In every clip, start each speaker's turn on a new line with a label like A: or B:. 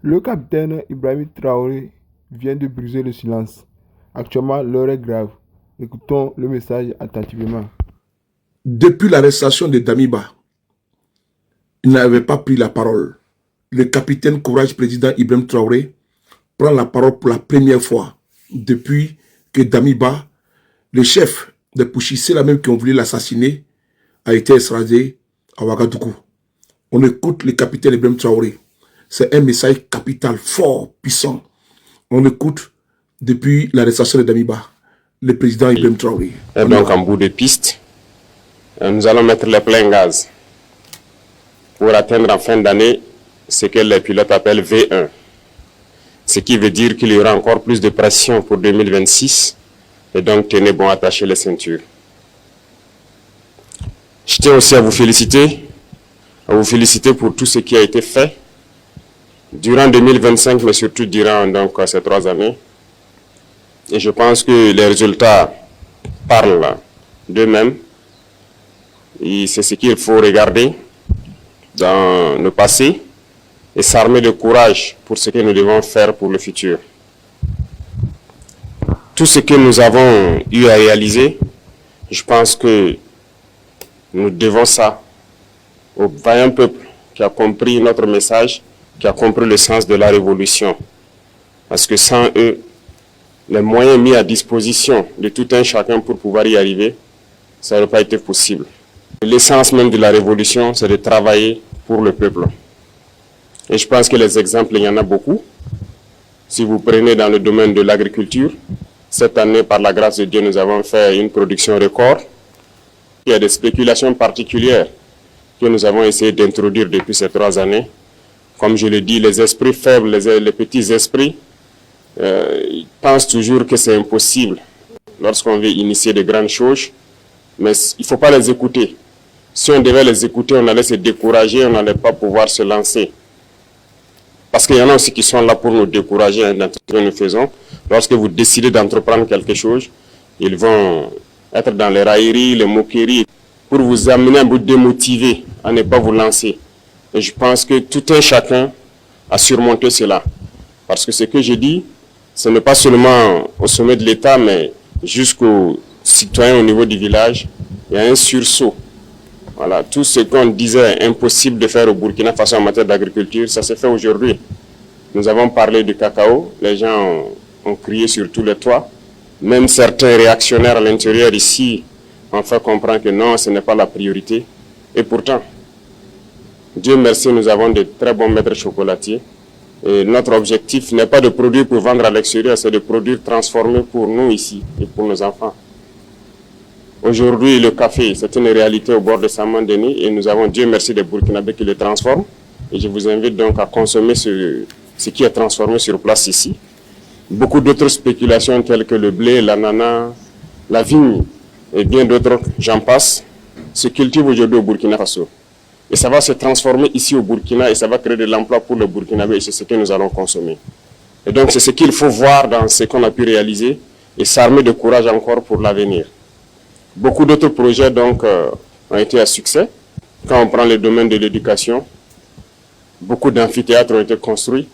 A: Le capitaine Ibrahim Traoré vient de briser le silence. Actuellement, l'heure est grave. Écoutons le message attentivement.
B: Depuis l'arrestation de Damiba, il n'avait pas pris la parole. Le capitaine Courage président Ibrahim Traoré prend la parole pour la première fois depuis que Damiba, le chef des Pouchis, c'est la même qui ont voulu l'assassiner, a été extradé à Ouagadougou. On écoute le capitaine Ibrahim Traoré. C'est un message capital, fort, puissant. On écoute depuis l'arrestation de Damiba, le président Ibrahim Traoré.
C: Et donc en bout de piste, nous allons mettre les pleins gaz pour atteindre en fin d'année ce que les pilotes appellent V1. Ce qui veut dire qu'il y aura encore plus de pression pour 2026. Et donc tenez bon, attachez les ceintures. Je tiens aussi à vous féliciter pour tout ce qui a été fait durant 2025, mais surtout durant donc, ces 3 années. Et je pense que les résultats parlent d'eux-mêmes. Et c'est ce qu'il faut regarder dans le passé et s'armer de courage pour ce que nous devons faire pour le futur. Tout ce que nous avons eu à réaliser, je pense que nous devons ça au vaillant peuple qui a compris notre message, qui a compris le sens de la révolution. Parce que sans eux, les moyens mis à disposition de tout un chacun pour pouvoir y arriver, ça n'aurait pas été possible. L'essence même de la révolution, c'est de travailler pour le peuple. Et je pense que les exemples, il y en a beaucoup. Si vous prenez dans le domaine de l'agriculture, cette année, par la grâce de Dieu, nous avons fait une production record. Il y a des spéculations particulières que nous avons essayé d'introduire depuis ces 3 années. Comme je le dis, les esprits faibles, les petits esprits, ils pensent toujours que c'est impossible lorsqu'on veut initier de grandes choses. Mais il ne faut pas les écouter. Si on devait les écouter, on allait se décourager, on n'allait pas pouvoir se lancer. Parce qu'il y en a aussi qui sont là pour nous décourager dans tout ce que nous faisons. Lorsque vous décidez d'entreprendre quelque chose, ils vont être dans les railleries, les moqueries, pour vous amener à vous démotiver, à ne pas vous lancer. Et je pense que tout un chacun a surmonté cela. Parce que ce que je dis, ce n'est pas seulement au sommet de l'État, mais jusqu'aux citoyens au niveau du village, il y a un sursaut. Voilà, tout ce qu'on disait impossible de faire au Burkina Faso en matière d'agriculture, ça s'est fait aujourd'hui. Nous avons parlé du cacao, les gens ont crié sur tous les toits. Même certains réactionnaires à l'intérieur ici ont fait comprendre que non, ce n'est pas la priorité. Et pourtant, Dieu merci, nous avons de très bons maîtres chocolatiers. Et notre objectif n'est pas de produire pour vendre à l'extérieur, c'est de produire transformé pour nous ici et pour nos enfants. Aujourd'hui, le café, c'est une réalité au bord de Saman-Denis et nous avons, Dieu merci, des Burkinabés qui le transforment. Et je vous invite donc à consommer ce qui est transformé sur place ici. Beaucoup d'autres spéculations telles que le blé, l'ananas, la vigne et bien d'autres, j'en passe, se cultivent aujourd'hui au Burkina Faso. Et ça va se transformer ici au Burkina et ça va créer de l'emploi pour le Burkinabé et c'est ce que nous allons consommer. Et donc c'est ce qu'il faut voir dans ce qu'on a pu réaliser et s'armer de courage encore pour l'avenir. Beaucoup d'autres projets donc ont été à succès. Quand on prend le domaine de l'éducation, beaucoup d'amphithéâtres ont été construits.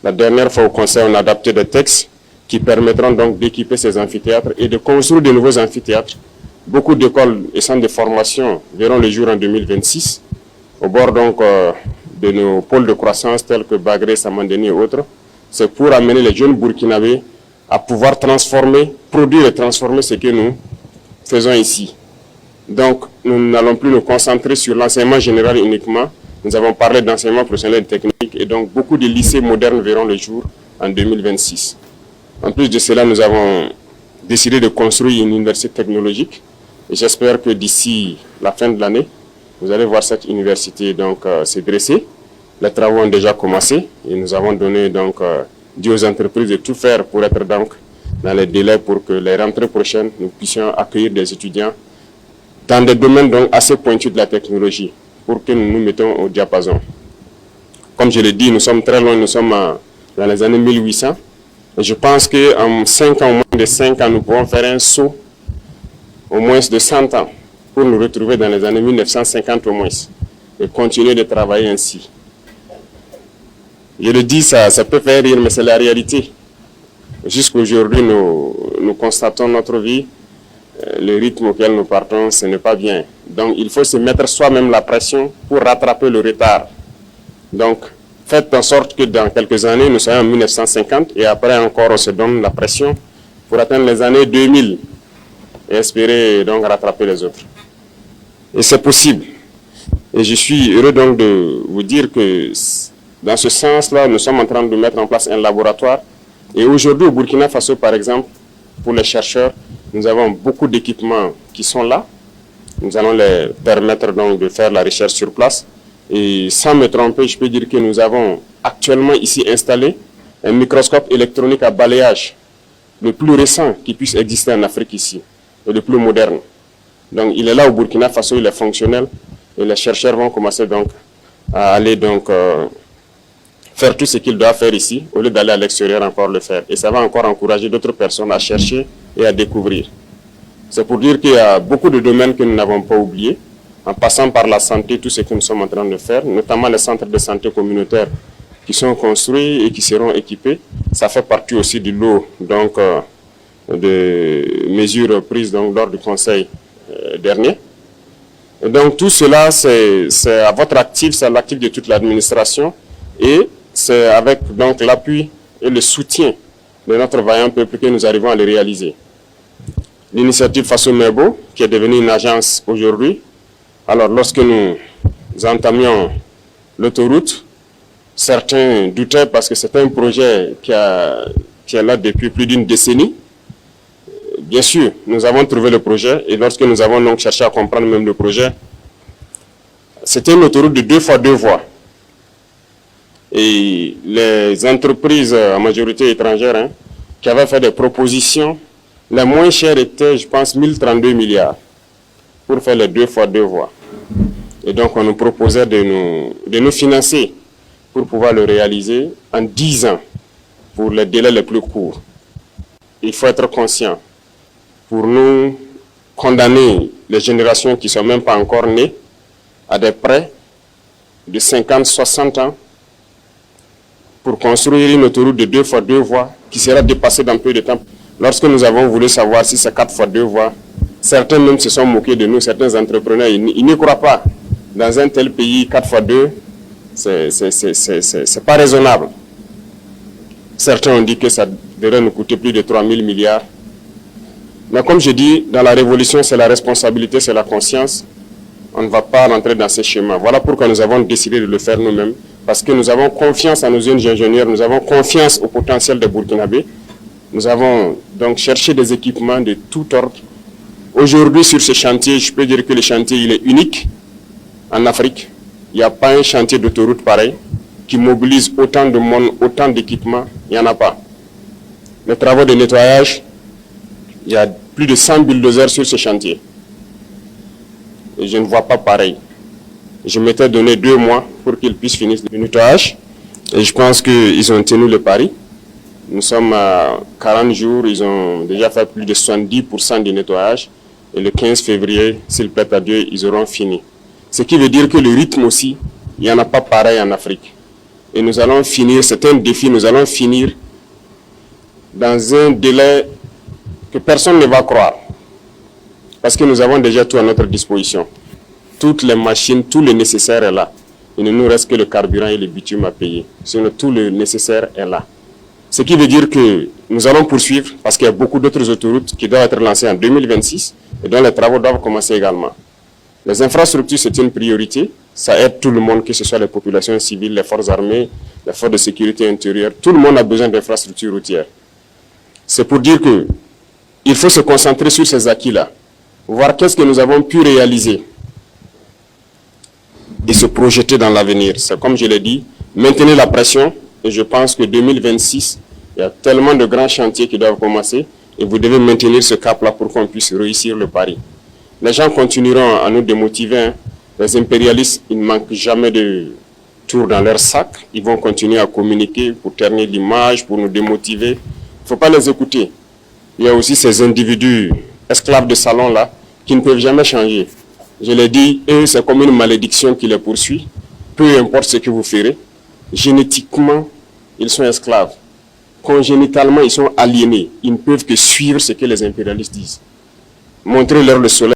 C: La dernière fois au Conseil, on a adapté des textes qui permettront donc d'équiper ces amphithéâtres et de construire de nouveaux amphithéâtres. Beaucoup d'écoles et centres de formation verront le jour en 2026, au bord donc de nos pôles de croissance tels que Bagré, Saman-Denis et autres. C'est pour amener les jeunes Burkinabés à pouvoir transformer, produire et transformer ce que nous faisons ici. Donc, nous n'allons plus nous concentrer sur l'enseignement général uniquement. Nous avons parlé d'enseignement professionnel et technique et donc beaucoup de lycées modernes verront le jour en 2026. En plus de cela, nous avons décidé de construire une université technologique et j'espère que d'ici la fin de l'année, vous allez voir cette université donc se dresser. Les travaux ont déjà commencé et nous avons donné donc dit aux entreprises de tout faire pour être donc dans les délais pour que les rentrées prochaines, nous puissions accueillir des étudiants dans des domaines donc assez pointus de la technologie pour que nous nous mettons au diapason. Comme je l'ai dit, nous sommes très loin, nous sommes dans les années 1800. Et je pense qu'en 5 ans, au moins de 5 ans, nous pouvons faire un saut au moins de 100 ans pour nous retrouver dans les années 1950 au moins et continuer de travailler ainsi. Je le dis, ça peut faire rire, mais c'est la réalité. Jusqu'aujourd'hui, nous constatons notre vie, le rythme auquel nous partons, ce n'est pas bien. Donc, il faut se mettre soi-même la pression pour rattraper le retard. Donc, faites en sorte que dans quelques années, nous soyons en 1950 et après encore, on se donne la pression pour atteindre les années 2000 et espérer donc rattraper les autres. Et c'est possible. Et je suis heureux donc de vous dire que dans ce sens-là, nous sommes en train de mettre en place un laboratoire. Et aujourd'hui, au Burkina Faso, par exemple, pour les chercheurs, nous avons beaucoup d'équipements qui sont là. Nous allons les permettre donc de faire la recherche sur place. Et sans me tromper, je peux dire que nous avons actuellement ici installé un microscope électronique à balayage, le plus récent qui puisse exister en Afrique ici, et le plus moderne. Donc il est là au Burkina Faso, il est fonctionnel, et les chercheurs vont commencer donc à aller donc faire tout ce qu'ils doivent faire ici, au lieu d'aller à l'extérieur encore le faire. Et ça va encore encourager d'autres personnes à chercher et à découvrir. C'est pour dire qu'il y a beaucoup de domaines que nous n'avons pas oubliés, en passant par la santé, tout ce que nous sommes en train de faire, notamment les centres de santé communautaires qui sont construits et qui seront équipés. Ça fait partie aussi du lot donc, de mesures prises donc, lors du conseil dernier. Et donc tout cela, c'est à votre actif, c'est à l'actif de toute l'administration et c'est avec donc l'appui et le soutien de notre vaillant peuple que nous arrivons à le réaliser. L'initiative Faso Mebo, qui est devenue une agence aujourd'hui, alors lorsque nous entamions l'autoroute, certains doutaient parce que c'est un projet qui est là depuis plus d'une décennie. Bien sûr, nous avons trouvé le projet et lorsque nous avons donc cherché à comprendre même le projet, c'était une autoroute de 2 fois 2 voies. Et les entreprises en majorité étrangères qui avaient fait des propositions, les moins chères étaient, je pense, 1032 milliards pour faire les 2 fois 2 voies. Et donc on nous proposait de nous financer pour pouvoir le réaliser en 10 ans pour les délais les plus courts. Il faut être conscient. Pour nous condamner les générations qui ne sont même pas encore nées à des prêts de 50, 60 ans pour construire une autoroute de 2 fois 2 voies qui sera dépassée dans peu de temps. Lorsque nous avons voulu savoir si c'est 4 fois 2 voies, certains même se sont moqués de nous, certains entrepreneurs, ils n'y croient pas. Dans un tel pays, 4 fois 2, c'est pas raisonnable. Certains ont dit que ça devrait nous coûter plus de 3 000 milliards. Mais comme je dis, dans la révolution, c'est la responsabilité, c'est la conscience. On ne va pas rentrer dans ces schémas. Voilà pourquoi nous avons décidé de le faire nous-mêmes. Parce que nous avons confiance à nos jeunes ingénieurs, nous avons confiance au potentiel des Burkinabés. Nous avons donc cherché des équipements de tout ordre. Aujourd'hui, sur ce chantier, je peux dire que le chantier il est unique en Afrique. Il n'y a pas un chantier d'autoroute pareil qui mobilise autant de monde, autant d'équipements. Il n'y en a pas. Les travaux de nettoyage, il y a plus de 100 bulldozers sur ce chantier. Et je ne vois pas pareil. Je m'étais donné 2 mois pour qu'ils puissent finir le nettoyage. Et je pense qu'ils ont tenu le pari. Nous sommes à 40 jours, ils ont déjà fait plus de 70% du nettoyage. Et le 15 février, s'il plaît à Dieu, ils auront fini. Ce qui veut dire que le rythme aussi, il n'y en a pas pareil en Afrique. Et nous allons finir, c'est un défi, nous allons finir dans un délai que personne ne va croire. Parce que nous avons déjà tout à notre disposition. Toutes les machines, tout le nécessaire est là. Il ne nous reste que le carburant et le bitume à payer. Sinon, tout le nécessaire est là. Ce qui veut dire que nous allons poursuivre parce qu'il y a beaucoup d'autres autoroutes qui doivent être lancées en 2026 et dont les travaux doivent commencer également. Les infrastructures, c'est une priorité. Ça aide tout le monde, que ce soit les populations civiles, les forces armées, les forces de sécurité intérieure. Tout le monde a besoin d'infrastructures routières. C'est pour dire qu'il faut se concentrer sur ces acquis-là. Voir qu'est-ce que nous avons pu réaliser et se projeter dans l'avenir. C'est comme je l'ai dit, maintenir la pression. Et je pense que 2026, il y a tellement de grands chantiers qui doivent commencer et vous devez maintenir ce cap-là pour qu'on puisse réussir le pari. Les gens continueront à nous démotiver. Les impérialistes, ils ne manquent jamais de tours dans leur sac. Ils vont continuer à communiquer pour ternir l'image, pour nous démotiver. Il ne faut pas les écouter. Il y a aussi ces individus esclaves de salon-là qui ne peuvent jamais changer. Je l'ai dit, eux, c'est comme une malédiction qui les poursuit. Peu importe ce que vous ferez, génétiquement, ils sont esclaves. Congénitalement, ils sont aliénés. Ils ne peuvent que suivre ce que les impérialistes disent. Montrez-leur le soleil.